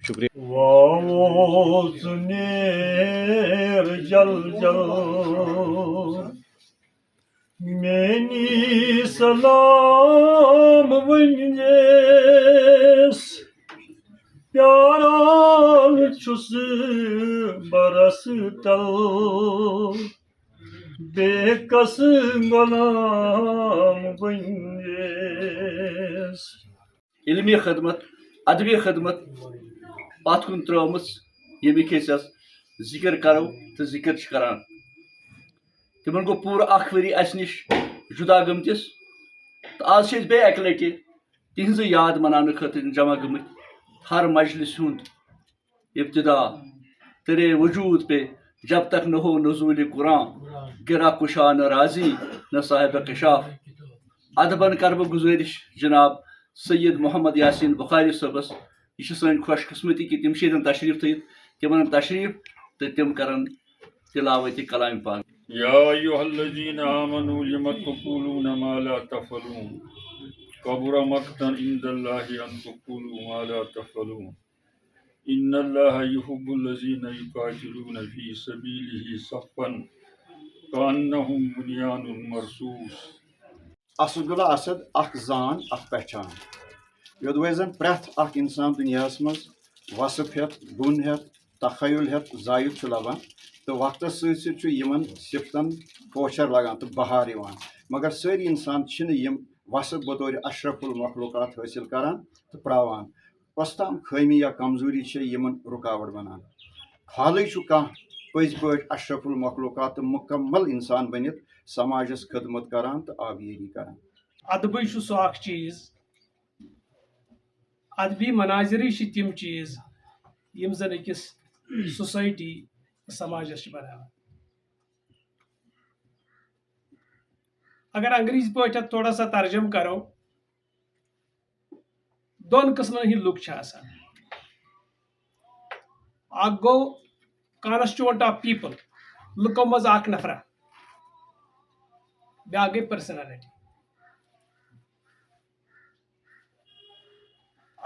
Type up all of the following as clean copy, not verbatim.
شکریہ. واوس نیر جل جل مینی سلام ونجیس پیاران چھس برس تل بے کس غلام ونجیس. علمی خدمت ادبی خدمت ات کن ترٲومٕژ ییٚمِکۍ أسۍ ذِکر کرو تہٕ ذِکر چھِ کران. تِمن گوٚو پوٗرٕ اکھ ؤری اَسہِ نِش جُدا گٔمتِس تہٕ آز چھِ أسۍ بیٚیہِ اَکہِ لٹہِ تِہنٛزٕ یاد مناونہٕ خٲطرٕ جمع گٔمٕتۍ. ہر مجلس ہُنٛد ابتدا تیرے وجود پہ جب تک نہ ہو نزول قرآن گرا کشا نہ راضی نہ صاحب کشاف. ادبن کر بہٕ گُزٲرِش جناب سید محمد یاسین بخاری صٲبس. یہ چھِ سٲنۍ خوش قسمتی کہ تِم چھِ ییٚتٮ۪ن تشریف تھٲیِتھ. تِمن تشریف تہٕ تِم کرن تلاوت کلام پاک. یا ایھا الذین آمنوا لم تقولون ما لا تفعلون کبر مقتا عند اللہ ان تقولوا ما لا تفعلون ان اللہ یحب الذین یقاتلون فی سبیلہ صفا کأنہم بنیان مرصوص. اسد اللہ اسد اخ زان اخ پہچان یودوے زن پرٛٮ۪تھ اکھ انسان دُنیاہس منٛز وصف ہٮ۪تھ گُن ہٮ۪تھ تخیل ہٮ۪تھ زٲیِد چھُ لبان تہٕ وقتس سۭتۍ سۭتۍ چھُ یِمن صفتن پوچھر لگان تہٕ بہار یِوان. مگر سٲری انسان چھِنہٕ یِم وصف بطور اشرف المخلوقات حٲصِل کران تہٕ پراوان. کۄستام خٲمی یا کمزوری چھِ یِمن رُکاوٹ بنان. حالٕے چھُ کانٛہہ پٔزۍ پٲٹھۍ اشرف المخلوقات تہٕ مُکمل انسان بٔنِتھ سماجس خدمت کران تہٕ آبیٲری کران. ادبی چھُ سُہ اکھ چیٖز ادبی مناظری چھِ تِم چیٖز یِم زن أکِس سوسایٹی سماجس چھِ بناوان. اگر انگریزی پٲٹھۍ اتھ تھوڑا سا ترجم کرو دۄن قٕسمن ہٕنٛدۍ لُکھ چھِ آسان. اکھ گوٚو کانسٹیوٹ آف پیپل لُکو منٛز اکھ نفرا بیٛاکھ گٔے پٔرسنیلٹی.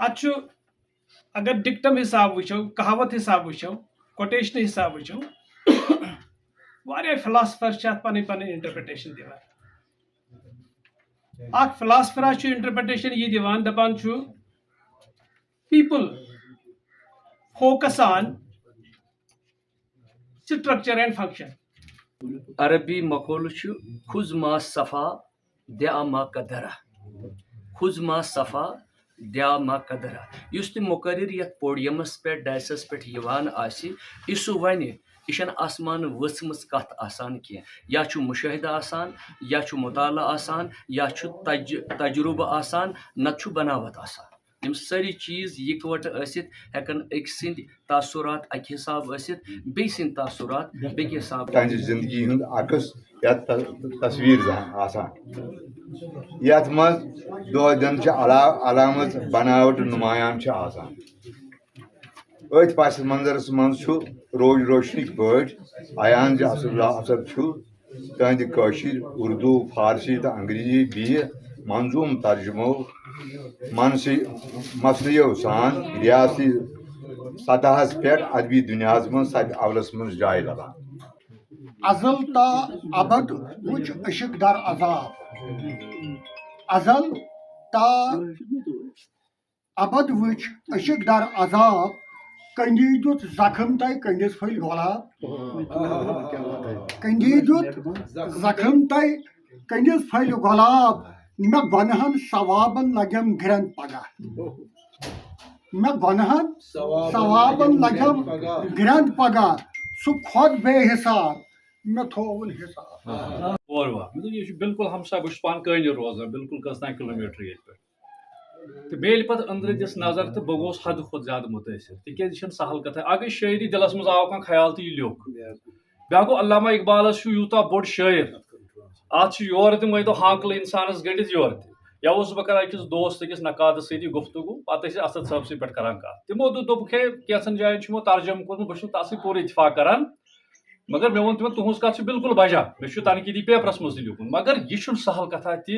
اتھ چھُ اگر ڈکٹم حساب وٕچھو کہاوت حساب وٕچھو کوٹیشن حساب وٕچھو واریاہ فلاسفر چھِ اتھ پنٕنۍ پنٕنۍ انٹرپریٹیشن دِوان. اکھ فلاسفرا چھُ انٹرپریٹیشن یہِ دِوان دپان چھُ people focus on structure and function. عربی مقولہ چھُ خُذ ما صفا دع ما قدرہ خُذ ما صفا دع ما قدرہ. یُس تہِ مُقرر یتھ پوڈیمس پٮ۪ٹھ ڈایسس پٮ۪ٹھ یِوان آسہِ یہِ سُہ وَنہِ یہِ چھنہٕ آسمانہٕ ؤژھمٕژ کتھ آسان کینٛہہ. یا چھُ مُشٲہدٕ آسان یا چھُ مطالعہ آسان یا چھُ تجربہٕ آسان نتہٕ چھُ بناوت آسان. یِم سٲری چیٖز یِکوٹہٕ ٲسِتھ ہٮ۪کن أکۍ سٕنٛدۍ تاثرات اکہِ حساب ٲسِتھ بیٚیہِ سٕنٛدۍ تاثرات بیٚکہِ حساب. تہنٛزِ زندگی ہُنٛد عکس یتھ تصویر آسان یتھ منٛز دۄہ دِن چھِ علامت بناوٹ نمایاں چھِ آسان. أتھۍ پس منظرس منٛز چھُ روشنٕکۍ پٲٹھۍ عیان زِ اسد اللہ اسد چھُ تہنٛدِ کٲشِر اردو فارسی تہٕ انگریزی بیٚیہِ منظوٗم ترجمو مصنِیو سان ریاستی سطحس پٮ۪ٹھ ادبی دُنیاہس منٛز سدِ اولس منٛز جاے لبان. ازل تا ابد وٕچھ عشق در عذاب ازل تا ابد وٕچھ عشق در عذاب کندی دیُت زخم تہ کندس پھٔلۍ گۄلاب کندی دیُت زخم تہ کندس پھٔلۍ گۄلاب مےٚ گۄنہن ثوابن لگٮ۪م گرٛٮ۪ن پگہہ مےٚ گۄنہن ثوابن لگٮ۪م گرٛٮ۪ن پگہہ سُہ کھۄت بے حساب مےٚ تھووُن حساب. اور واہ مےٚ دوٚپ یہِ چھُ بالکل ہمساے بہٕ چھُس پانہٕ کٲنی روزان بالکل کٔژتام کِلوٗمیٖٹر ییٚتہِ پٮ۪ٹھ تہٕ بیٚیہِ ییٚلہِ پتہٕ أنٛدرٕ دِژ نظر تہٕ بہٕ گوٚوُس حدٕ کھۄتہٕ زیادٕ مُتٲثر تِکیازِ یہِ چھنہٕ سہل کتھا. اکھ گٔے شٲعری دِلس منٛز آو کانٛہہ خیال تہٕ یہِ لیوٚکھ. بیٛاکھ گوٚو علامہ اقبالس چھُ یوٗتاہ بوٚڑ شٲعر اتھ چھُ یورٕ تہِ مٲنۍتو ہانکلہٕ انسانس گٔنڈِتھ یورٕ تہِ. یا اوسُس بہٕ کران أکِس دوست أکِس نقادس سۭتی گفتگو پتہٕ ٲسۍ اسد صٲبسٕے پٮ۪ٹھ کران کتھ. تِمو دوٚپُکھ ہے کینٛژن جاین چھُ یِمو ترجم کوٚرمُت بہٕ چھُس تتھ سۭتۍ پوٗرٕ اتفاق کران مگر مےٚ ووٚن تِمن تُہنٛز کتھ چھِ بالکل بجا مےٚ چھُ تنقیٖدی پیپرس منٛز تہِ لیوٗکھمُت مگر یہِ چھُنہٕ سہل کتھا تہِ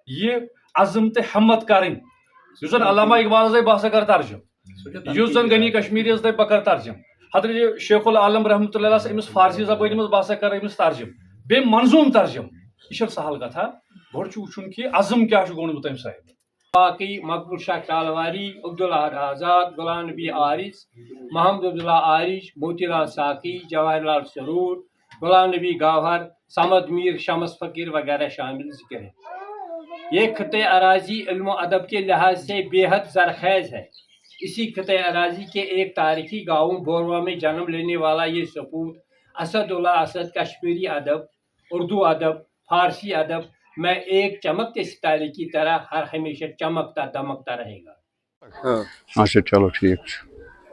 یہِ عزم تہٕ ہٮ۪مت کرٕنۍ یُس زن علامہ اقبالس بہٕ ہسا کرٕ ترجم یُس زن غنی کشمیری یس دپ بکر ترجم حضرت شیخ العالم رحمۃ اللہ امس فارسی زبان مز بہ کر امس ترجم بے منظوم ترجم یہ سہل کتھا گۄڈٕ چھُ وٕچھُن کہ عزم کیا گوٚمُت أمۍ صاحب باقی مقبول شاہ ٹالواری عبداللہ آزاد غلام نبی عارض محمد عبداللہ عارض موتی لال ساقی جواہر لال سرور غلام نبی گوہر سمد میر شمس فقیر وغیرہ شامل ذکر ہے۔ یہ خطے اراضی علم و ادب کے لحاظ سے بے حد زرخیز ہے۔ اسی خطے اراضی کے ایک تاریخی گاؤں بوروا میں جنم لینے والا یہ سپوت اسد اللہ اسد کشمیری ادب، اردو ادب، فارسی ادب میں ایک چمکتے ستارے کی طرح ہر ہمیشہ چمکتا دمکتا رہے گا۔ اچھا چلو ٹھیک۔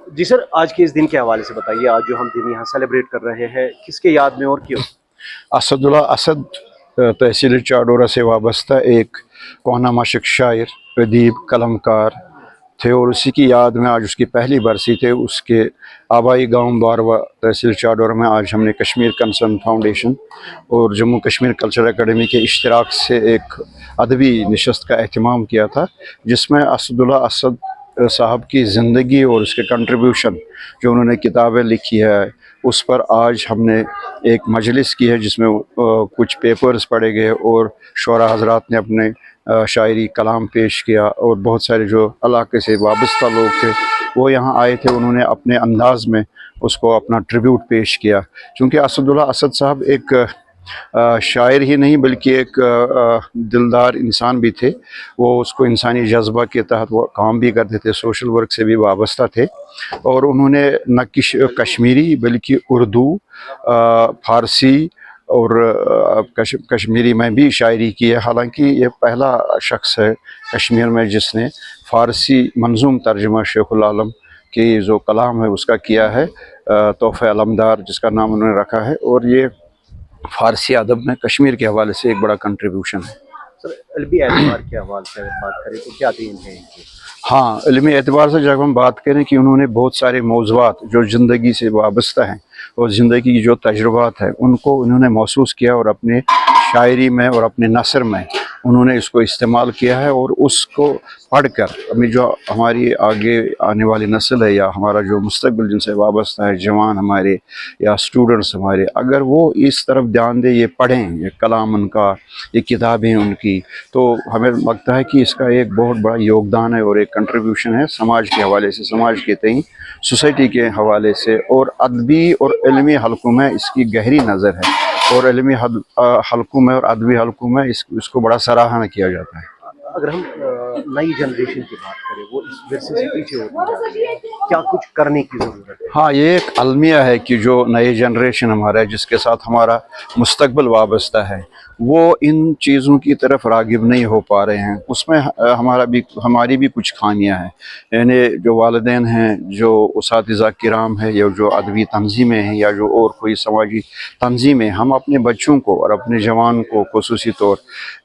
جی سر، آج کے اس دن کے حوالے سے بتائیے، آج جو ہم دن یہاں سیلیبریٹ کر رہے ہیں کس کے یاد میں اور کیوں؟ اسد اللہ اسد تحصیل چاڈورہ سے وابستہ ایک کوہنہ مشق شاعر، ادیب، قلم کار تھے، اور اسی کی یاد میں آج اس کی پہلی برسی تھے۔ اس کے آبائی گاؤں باروا تحصیل چاڈورہ میں آج ہم نے کشمیر کنسرن فاؤنڈیشن اور جموں کشمیر کلچر اکیڈمی کے اشتراک سے ایک ادبی نشست کا اہتمام کیا تھا، جس میں اسد اللہ اسد صاحب کی زندگی اور اس کے کنٹریبیوشن جو انہوں نے کتابیں لکھی ہے اس پر آج ہم نے ایک مجلس کی ہے، جس میں کچھ پیپرز پڑھے گئے اور شعراء حضرات نے اپنے شاعری کلام پیش کیا، اور بہت سارے جو علاقے سے وابستہ لوگ تھے وہ یہاں آئے تھے، انہوں نے اپنے انداز میں اس کو اپنا ٹریبیوٹ پیش کیا۔ چونکہ اسد اللہ اسد صاحب ایک شاعر ہی نہیں بلکہ ایک دلدار انسان بھی تھے، وہ اس کو انسانی جذبہ کے تحت وہ کام بھی کرتے تھے، سوشل ورک سے بھی وابستہ تھے، اور انہوں نے نہ کشمیری بلکہ اردو، فارسی اور کشمیری میں بھی شاعری کی ہے۔ حالانکہ یہ پہلا شخص ہے کشمیر میں جس نے فارسی منظوم ترجمہ شیخ العالم کی جو کلام ہے اس کا کیا ہے، تحفہ علمدار جس کا نام انہوں نے رکھا ہے، اور یہ فارسی ادب میں کشمیر کے حوالے سے ایک بڑا کنٹریبیوشن ہے۔ سر، علمی اعتبار کے حوالے سے اگر بات کریں تو کیا دین ہے ان کی؟ ہاں، علمی اعتبار سے جب ہم بات کریں کہ انہوں نے بہت سارے موضوعات جو زندگی سے وابستہ ہیں اور زندگی کی جو تجربات ہیں ان کو انہوں نے محسوس کیا، اور اپنے شاعری میں اور اپنے نثر میں انہوں نے اس کو استعمال کیا ہے، اور اس کو پڑھ کر ابھی جو ہماری آگے آنے والی نسل ہے یا ہمارا جو مستقبل جن سے وابستہ ہے، جوان ہمارے یا اسٹوڈنٹس ہمارے، اگر وہ اس طرف دھیان دیں، یہ پڑھیں، یہ کلام ان کا، یہ کتابیں ان کی، تو ہمیں لگتا ہے کہ اس کا ایک بہت بڑا یوگدان ہے اور ایک کنٹریبیوشن ہے سماج کے حوالے سے، سماج کے تئیں، سوسائٹی کے حوالے سے، اور ادبی اور علمی حلقوں میں اس کی گہری نظر ہے، اور علمی حلقوں میں اور ادبی حلقوں میں اس کو بڑا سراہنا کیا جاتا ہے۔ اگر ہم نئی جنریشن کی بات کریں، وہ اس ورثے سے پیچھے ہوتی جا رہی ہے، کیا کچھ کرنے کی ضرورت ہے؟ ہاں، یہ ایک المیہ ہے کہ جو نئی جنریشن ہمارا ہے جس کے ساتھ ہمارا مستقبل وابستہ ہے، وہ ان چیزوں کی طرف راغب نہیں ہو پا رہے ہیں۔ اس میں ہماری بھی کچھ خامیاں ہیں، یعنی جو والدین ہیں، جو اساتذہ کرام ہیں، یا جو ادبی تنظیمیں ہیں، یا جو اور کوئی سماجی تنظیمیں، ہم اپنے بچوں کو اور اپنے جوان کو خصوصی طور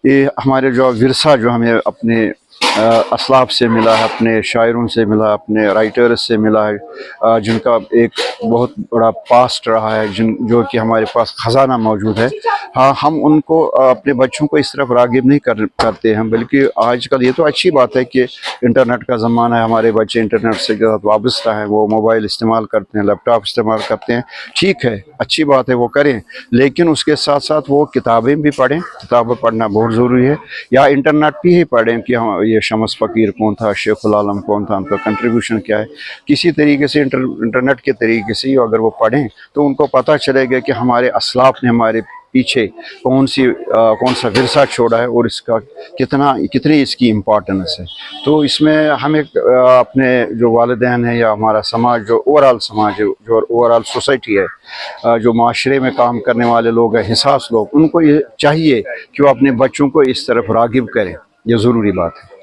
یہ ہمارے جو ورثہ جو ہمیں اپنے اسلاف سے ملا ہے، اپنے شاعروں سے ملا، اپنے رائٹرز سے ملا ہے، جن کا ایک بہت بڑا پاسٹ رہا ہے، جو کہ ہمارے پاس خزانہ موجود ہے، ہاں ہم ان کو اپنے بچوں کو اس طرف راغب نہیں کرتے ہیں، بلکہ آج کل یہ تو اچھی بات ہے کہ انٹرنیٹ کا زمانہ ہے، ہمارے بچے انٹرنیٹ سے وابستہ ہیں، وہ موبائل استعمال کرتے ہیں، لیپ ٹاپ استعمال کرتے ہیں، ٹھیک ہے، اچھی بات ہے، وہ کریں، لیکن اس کے ساتھ ساتھ وہ کتابیں بھی پڑھیں، کتابیں پڑھنا بہت ضروری ہے، یا انٹرنیٹ بھی ہی پڑھیں کہ ہاں یہ شمس فقیر کون تھا، شیخ العالم کون تھا، ان کا کنٹریبیوشن کیا ہے، کسی طریقے سے انٹرنیٹ کے طریقے سے اگر وہ پڑھیں تو ان کو پتہ چلے گا کہ ہمارے اسلاف نے ہمارے پیچھے کون سا ورثہ چھوڑا ہے، اور اس کا کتنی اس کی امپورٹنس ہے۔ تو اس میں ہمیں اپنے جو والدین ہیں یا ہمارا سماج، جو اوورآل سماج ہے، جو اوورآل سوسائٹی ہے، جو معاشرے میں کام کرنے والے لوگ ہیں، حساس لوگ، ان کو یہ چاہیے کہ وہ اپنے بچوں کو اس طرف راغب کریں، یہ ضروری بات ہے۔